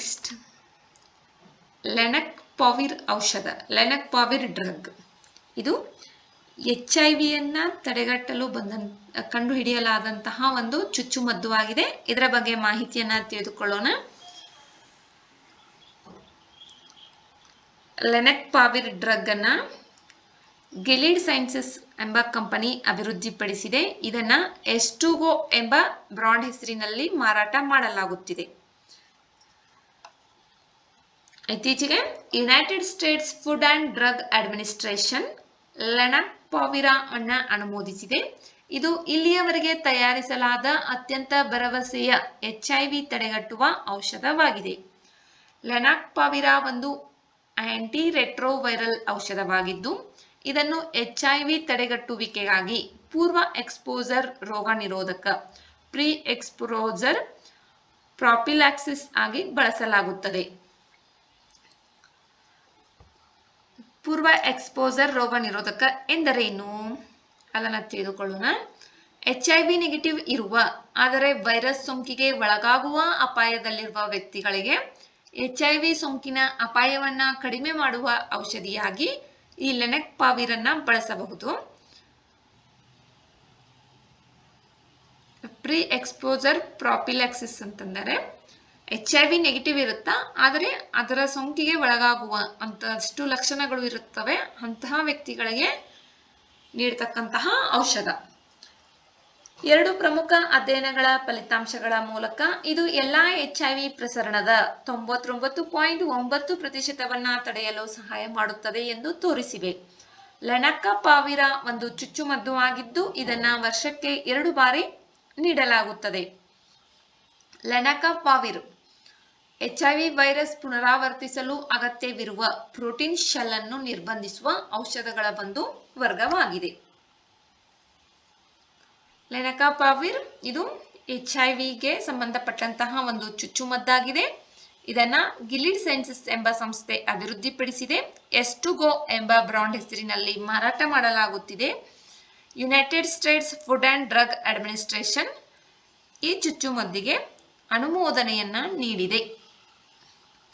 Next ಲೆನಕ್ಪಾವಿರ್ ಔಷಧ, ಲೆನಕ್ಪಾವಿರ್ drug. ಇದು HIV ತಡೆಗಟ್ಟಲು ಕಂಡುಹಿಡಿಯಲಾದಂತಹ ಒಂದು ಚುಚ್ಚುಮದ್ದುವಾಗಿದೆ. ಇದರ ಬಗ್ಗೆ ಮಾಹಿತಿಯನ್ನ ತಿಳಿದುಕೊಳ್ಳೋಣ. ಲೆನಕ್ಪಾವಿರ್ ಡ್ರಗ್ ಅನ್ನ ಗಿಲೀಡ್ ಸೈನ್ಸಸ್ ಎಂಬ ಕಂಪನಿ ಅಭಿವೃದ್ಧಿಪಡಿಸಿದೆ. ಇದನ್ನ ಎಸ್ಟುಗೋ ಎಂಬ ಬ್ರಾಂಡ್ ಹೆಸರಿನಲ್ಲಿ ಮಾರಾಟ ಮಾಡಲಾಗುತ್ತಿದೆ. ಇತ್ತೀಚೆಗೆ United States food and drug administration lenacapavir ಅನ್ನ ಅನುಮೋದಿಸಿದೆ. ಇದು ಇಲ್ಲಿಯವರೆಗೆ ತಯಾರಿಸಲಾದ ಅತ್ಯಂತ ಭರವಸೆಯ HIV ತಡೆಗಟ್ಟುವ ಔಷಧವಾಗಿದೆ. ಲೆನಕ್ಪಾವಿರ್ ಒಂದು ಆಂಟಿ ರೆಟ್ರೋವೈರಲ್ ಔಷಧವಾಗಿದ್ದು ಇದನ್ನು HIV ತಡೆಗಟ್ಟುವಿಕೆಗಾಗಿ ಪೂರ್ವ ಎಕ್ಸ್ಪೋಜರ್ ರೋಗ ನಿರೋಧಕ ಪ್ರೀ ಎಕ್ಸ್ಪೋಜರ್ ಪ್ರಾಫಿಲಾಕ್ಸಿಸ್ ಆಗಿ ಬಳಸಲಾಗುತ್ತದೆ. ಪೂರ್ವ ಎಕ್ಸ್ಪೋಜರ್ ರೋಗ ನಿರೋಧಕ ಎಂದರೇನು ಅದನ್ನು ತಿಳಿದುಕೊಳ್ಳೋಣ. HIV ನೆಗೆಟಿವ್ ಇರುವ ಆದರೆ ವೈರಸ್ ಸೋಂಕಿಗೆ ಒಳಗಾಗುವ ಅಪಾಯದಲ್ಲಿರುವ ವ್ಯಕ್ತಿಗಳಿಗೆ HIV ಸೋಂಕಿನ ಅಪಾಯವನ್ನ ಕಡಿಮೆ ಮಾಡುವ ಔಷಧಿಯಾಗಿ ಈ ಲೆನಕ್ಪಾವಿರ್ ಅನ್ನ ಬಳಸಬಹುದು. ಪ್ರೀ ಎಕ್ಸ್ಪೋಜರ್ ಪ್ರಾಫಿಲಾಕ್ಸಿಸ್ ಅಂತಂದರೆ HIV ನೆಗೆಟಿವ್ ಇರುತ್ತಾ ಆದರೆ ಅದರ ಸೋಂಕಿಗೆ ಒಳಗಾಗುವ ಅಂತಷ್ಟು ಲಕ್ಷಣಗಳು ಇರುತ್ತವೆ ಅಂತಹ ವ್ಯಕ್ತಿಗಳಿಗೆ ನೀಡತಕ್ಕಂತಹ ಔಷಧ. 2 ಪ್ರಮುಖ ಅಧ್ಯಯನಗಳ ಫಲಿತಾಂಶಗಳ ಮೂಲಕ ಇದು ಎಲ್ಲಾ HIV ಪ್ರಸರಣದ 99.9% ತಡೆಯಲು ಸಹಾಯ ಮಾಡುತ್ತದೆ ಎಂದು ತೋರಿಸಿವೆ. ಲೆನಕ್ಪಾವಿರ್ ಒಂದು ಚುಚ್ಚುಮದ್ದು ಆಗಿದ್ದು ಇದನ್ನ ವರ್ಷಕ್ಕೆ 2 ಬಾರಿ ನೀಡಲಾಗುತ್ತದೆ. ಲೆನಕ್ಪಾವಿರ್ HIV ವೈರಸ್ ಪುನರಾವರ್ತಿಸಲು ಅಗತ್ಯವಿರುವ ಪ್ರೋಟೀನ್ ಶೆಲ್ ಅನ್ನು ನಿರ್ಬಂಧಿಸುವ ಔಷಧಗಳ ಒಂದು ವರ್ಗವಾಗಿದೆ. ಲೆನಕ್ಪಾವಿರ್ ಇದು HIVಗೆ ಸಂಬಂಧಪಟ್ಟಂತಹ ಒಂದು ಚುಚ್ಚುಮದ್ದಾಗಿದೆ. ಇದನ್ನ ಗಿಲೀಡ್ ಸೈನ್ಸಸ್ ಎಂಬ ಸಂಸ್ಥೆ ಅಭಿವೃದ್ಧಿಪಡಿಸಿದೆ. ಎಸ್ಟುಗೋ ಎಂಬ ಬ್ರಾಂಡ್ ಹೆಸರಿನಲ್ಲಿ ಮಾರಾಟ ಮಾಡಲಾಗುತ್ತಿದೆ. United States food and drug administration ಈ ಚುಚ್ಚುಮದ್ದಿಗೆ ಅನುಮೋದನೆಯನ್ನ ನೀಡಿದೆ.